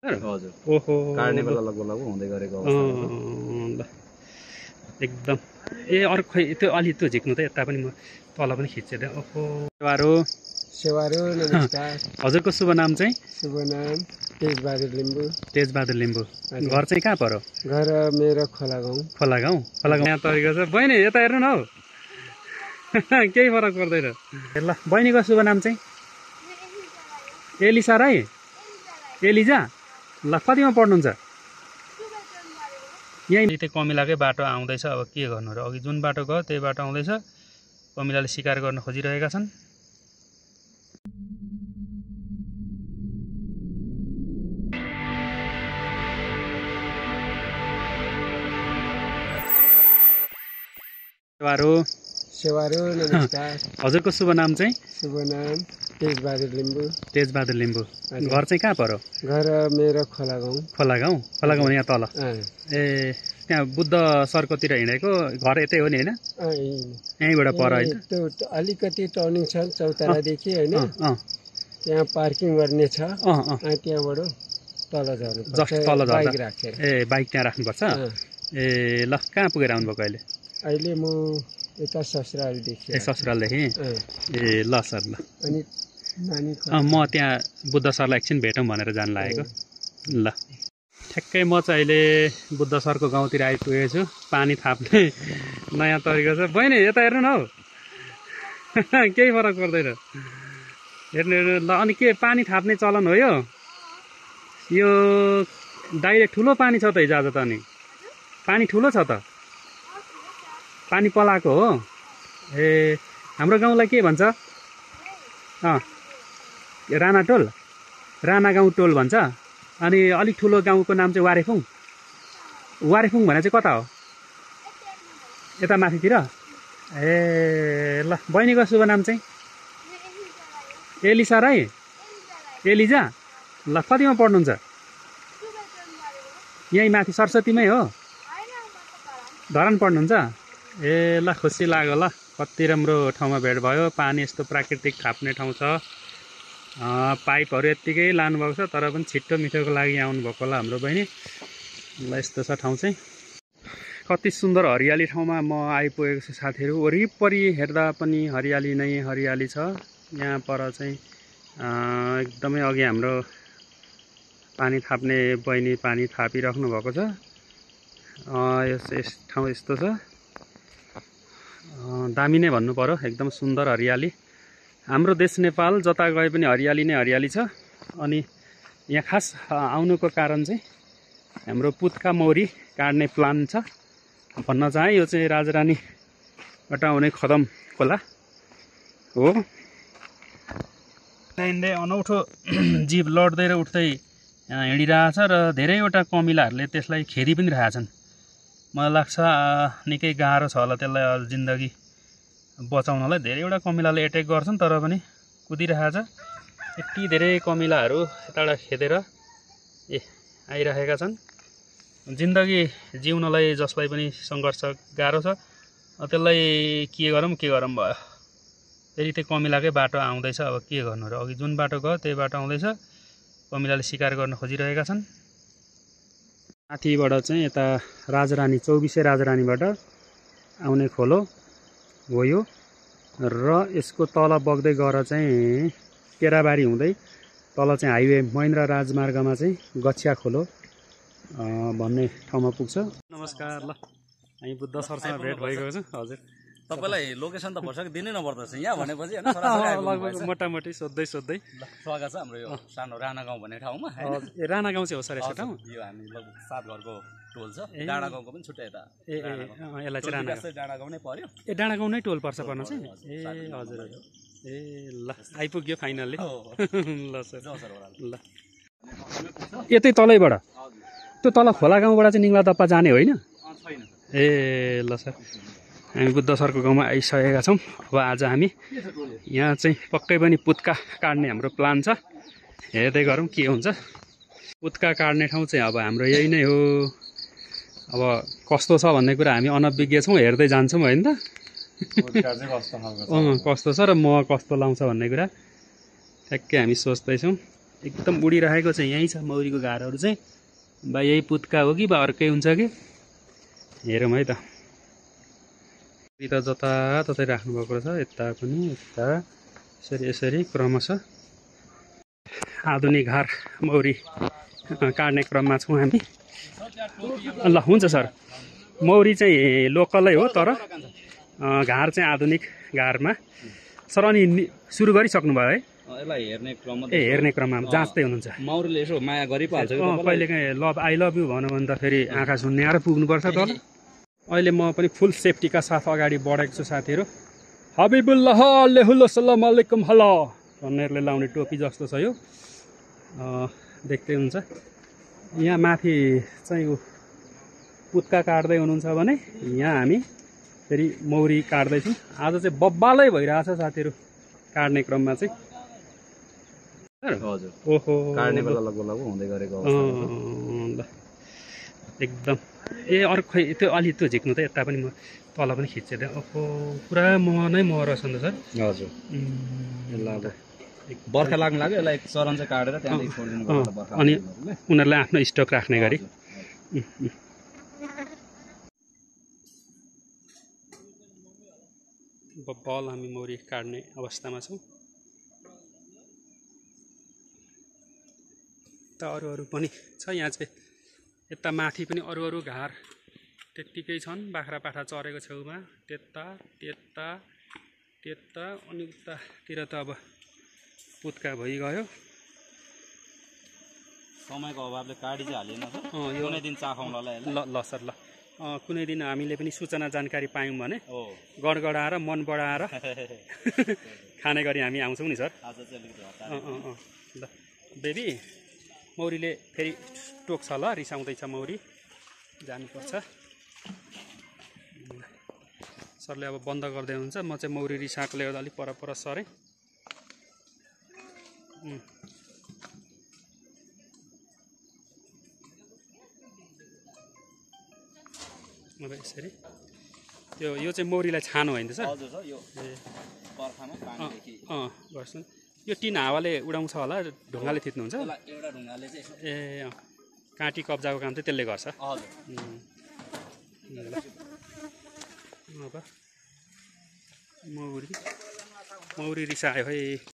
हजुर ओहो काट्ने बेला लगभग हुँदै गरेको अवस्था ल एकदम अर्को खै त्यो अलि त्यो झिक्नु त यता पनि म तल पनि खिचेर ओहो सेवारो नमस्कार। हजुरको शुभ नाम चाहिँ? शुभ नाम तेजबहादुर लिम्बू। तेजबहादुर लिम्बू। घर चाहिँ कहाँ पर्यो? घर मेरो खोला गाउँ। खोला गाउँ यहाँ तरिका छ। बहिनी यता हेर्नु न हौ केही फरक पर्दैन। ल बहिनीको शुभ नाम चाहिँ? एलिसा राई। एलिजा। ल कतिमा पढ्नुहुन्छ? यहीँ त्यो कमिलाकै बाटो आउँदैछ। अब के गर्नु र, अघि जुन बाटो गयो त्यही बाटो आउँदैछ। कमिलाले शिकार गर्न खोजिरहेका छन्। सेवारो नमस्कार। हजुरको शुभ नाम चाहिँ? शुभ नाम तेजबहादुर लिम्बू। तेजबहादुर लिम्बू। घर चाहिँ कहाँ पर्यो? घर मेरो खोला गाउँ। खोला गाउँ यहाँ तल। ए त्यहाँ बुद्ध सर्कलतिर हिँडेको घर यतै हो नि होइन? यहीँबाट पर होइन? त्यो अलिकति टर्निङ छ चौतारादेखि होइन, त्यहाँ पार्किङ गर्ने छ। त्यहाँबाट तल जानु जस्ट तल बाइक राखेर। ए बाइक त्यहाँ राख्नुपर्छ। ए ल कहाँ पुगेर आउनुभएको अहिले? अहिले म यता ससुरालदेखि। ए ससुरालदेखि? ए ल सर ल। अनि म त्यहाँ बुद्ध सरलाई एकछिन भेटौँ भनेर जानु लागेको। ल ठ्याक्कै म चाहिँ अहिले बुद्ध सरको गाउँतिर आइपुगेको छु। पानी थाप्ने नयाँ तरिका छ। बहिनी यता हेर्नु न हौ केही फरक पर्दैन। हेर्नु हेर्नु ल। अनि के पानी थाप्ने चलन हो यो डाइरेक्ट ठुलो पानी छ त हिजो आज त? अनि पानी ठुलो छ त? पानी पलाएको हो? ए हाम्रो गाउँलाई के भन्छ? राणा टोल, राणा गाउँ टोल भन्छ। अनि अलिक ठुलो गाउँको नाम चाहिँ वारेफुङ। वारेफुङ भने चाहिँ कता हो? यता माथितिर? ए ल बहिनीको शुभ नाम चाहिँ? एलिसा राई। एलिजा। ल कतिमा पढ्नुहुन्छ? यहीँ माथि सरस्वतीमै हो? धरान पढ्नुहुन्छ? ए ल खुसी लाग्यो ल। कति राम्रो ठाउँमा भेट भयो। पानी यस्तो प्राकृतिक थाप्ने ठाउँ छ। पाइपहरू यत्तिकै लानुभएको छ, तर पनि छिट्टो मिठोको लागि आउनुभएको होला हाम्रो बहिनी। ल यस्तो छ ठाउँ चाहिँ। कति सुन्दर हरियाली ठाउँमा म आइपुगेको छु साथीहरू। वरिपरि हेर्दा पनि हरियाली नै हरियाली छ। यहाँ पर चाहिँ एकदमै अघि हाम्रो पानी थाप्ने बहिनी पानी थापिराख्नु भएको छ। यस ठाउँ यस्तो छ। दामी नै भन्नु पर्यो। एकदम सुन्दर हरियाली। हाम्रो देश नेपाल जता गए पनि हरियाली नै हरियाली छ। अनि यहाँ खास आउनुको कारण चाहिँ हाम्रो पुत्का मौरी काट्ने प्लान छ भन्न चाहे। यो चाहिँ राजरानीबाट आउने खदम खोला हो। हिँड्दै अनौठो जीव लड्दै र उठ्दै हिँडिरहेछ र धेरैवटा कमिलाहरूले त्यसलाई खेदी पनि रहेछन्। मलाई लाग्छ निकै गाह्रो छ होला त्यसलाई जिन्दगी बचाउनलाई। धेरैवटा कमिलाले एट्याक गर्छन् तर पनि कुदिरहेछ। यति धेरै कमिलाहरू यताबाट खेदेर आइरहेका छन्। जिन्दगी जिउनलाई जसलाई पनि सङ्घर्ष गाह्रो छ, त्यसलाई के गरौँ भयो। फेरि त्यो कमिलाकै बाटो आउँदैछ। अब के गर्नु र, अघि जुन बाटो गयो त्यही बाटो आउँदैछ। कमिलाले शिकार गर्न खोजिरहेका छन्। माथिबाट चाहिँ यता राजरानी 24 राजरानीबाट आउने खोलो हो यो। र यसको तल बग्दै गएर चाहिँ केराबारी हुँदै तल चाहिँ हाइवे महेन्द्र राजमार्गमा चाहिँ गछिया खोलो भन्ने ठाउँमा पुग्छ। नमस्कार। ल हामी बुद्ध सरसँग भेट भएको छ। हजुर तपाईलाई लोकेसन त भर्सक दिनै नपर्दछ यहाँ भनेपछि हैन? लगभग मोटामोटी सोध्दै स्वागत छ हाम्रो यो सानो राणा गाउँ भन्ने ठाउँमा। ए राणा गाउँ चाहिँ हो सर यसको ठाउँ? यो हामी लगभग 7 घरको टोल छ। डाँडा गाउँको पनि छुट्टै यता। यसलाई चाहिँ डाँडा गाउँ नै पर्यो। ए डाँडा गाउँ नै टोल पर्छ पर्न चाहिँ? ए हजुर हजुर। ए ल आइपुग्यो फाइनल्ली। ल सर ल। यतै तलैबाट त्यो तल खोला गाउँबाट चाहिँ निङ्ला दप्पा जाने होइन? ए ल सर। हामी बुद्ध सरको गाउँमा आइसकेका छौँ। अब आज हामी यहाँ चाहिँ पक्कै पनि पुत्का काट्ने हाम्रो प्लान छ। हेर्दै गरौँ के हुन्छ। पुत्का काट्ने ठाउँ चाहिँ अब हाम्रो यही नै हो। अब कस्तो छ भन्ने कुरा हामी अनभिज्ञ छौँ, हेर्दै जान्छौँ होइन त? कस्तो छ र म कस्तो लाउँछ भन्ने कुरा ठ्याक्कै हामी सोच्दैछौँ। एकदम उडिरहेको चाहिँ यहीँ छ मौरीको घारहरू चाहिँ। बा यही पुत्का हो कि बा अर्कै हुन्छ कि हेरौँ है त। त जताततै राख्नुभएको छ, यता पनि यता यसरी क्रमशः आधुनिक घार मौरी काट्ने क्रममा छौँ हामी। ल हुन्छ सर, मौरी चाहिँ लोकलै हो तर घार चाहिँ आधुनिक घारमा। सर अनि सुरु गरिसक्नुभयो है? यसलाई हेर्ने क्रममा जाँच्दै हुनुहुन्छ? मौरीले यसो माया गरिपाल्छ कि कहिलेकाहीँ लभ आई लभ यु भनौँ भने त फेरि आँखा सुन्ने पुग्नुपर्छ तल। अहिले म पनि फुल सेफ्टीका साथ अगाडि बढेको छु साथीहरू। हबिबुल्लाह अल्लाहुल्लाह सल्लाम अलैकुम हल्ला भन्नेहरूले लाउने टोपी जस्तो छ यो, देख्दै हुन्छ। यहाँ माथि चाहिँ पुत्का काट्दै हुनुहुन्छ भने यहाँ हामी फेरि मौरी काट्दैछौँ। आज चाहिँ बब्बालै भइरहेछ साथीहरू काट्ने क्रममा चाहिँ। हजुर ओहो काट्ने बेला लगभग हुँदै गरेको ल एकदम। ए अर्को खै त्यो अलि त्यो झिक्नु त यता पनि म तल पनि खिच्छ त्यहाँ। ओहो पुरा मह नै मह रहेछ नि त सर। हजुर बर्खा लाग्नु लाग्यो, यसलाई एक चरण चाहिँ काटेर त्यहाँदेखि छोडिदिनु पर्छ बर्खा। अनि उनीहरूलाई आफ्नो स्टक राख्ने गरी। बल हामी मौरी काट्ने अवस्थामा छौँ। त अरू पनि छ यहाँ चाहिँ, यता माथि पनि अरू घार त्यत्तिकै छन्। बाख्रा पाठा चरेको छेउमा त्यता अनि उतातिर त अब पुत्का भइगयो। समयको अभावले काटी चाहिँ हालेन सर, कुनै दिन चाखौँला ल सर ल। कुनै दिन हामीले पनि सूचना जानकारी पायौँ भने गडगडाएर मन बढाएर खाने गरी हामी आउँछौँ नि सर। ल बेबी, मौरीले फेरि टोक्छ ल, रिसाउँदैछ मौरी, जानुपर्छ। सरले अब बन्द गर्दै हुनुहुन्छ, म चाहिँ मौरी रिसाएकोले गर्दा अलिक पर सरेँ। अब यसरी यो चाहिँ मौरीलाई छानो होइन त सर? हजुर सर, यो बर्खामा पानीदेखि गर्छु। यो टिन हावाले उडाउँछ होला, ढुङ्गाले थिच्नुहुन्छ? एउटा ढुङ्गाले चाहिँ काँटी कब्जाको काम चाहिँ त्यसले गर्छ। हजुर। अब मौरी रिसायो है।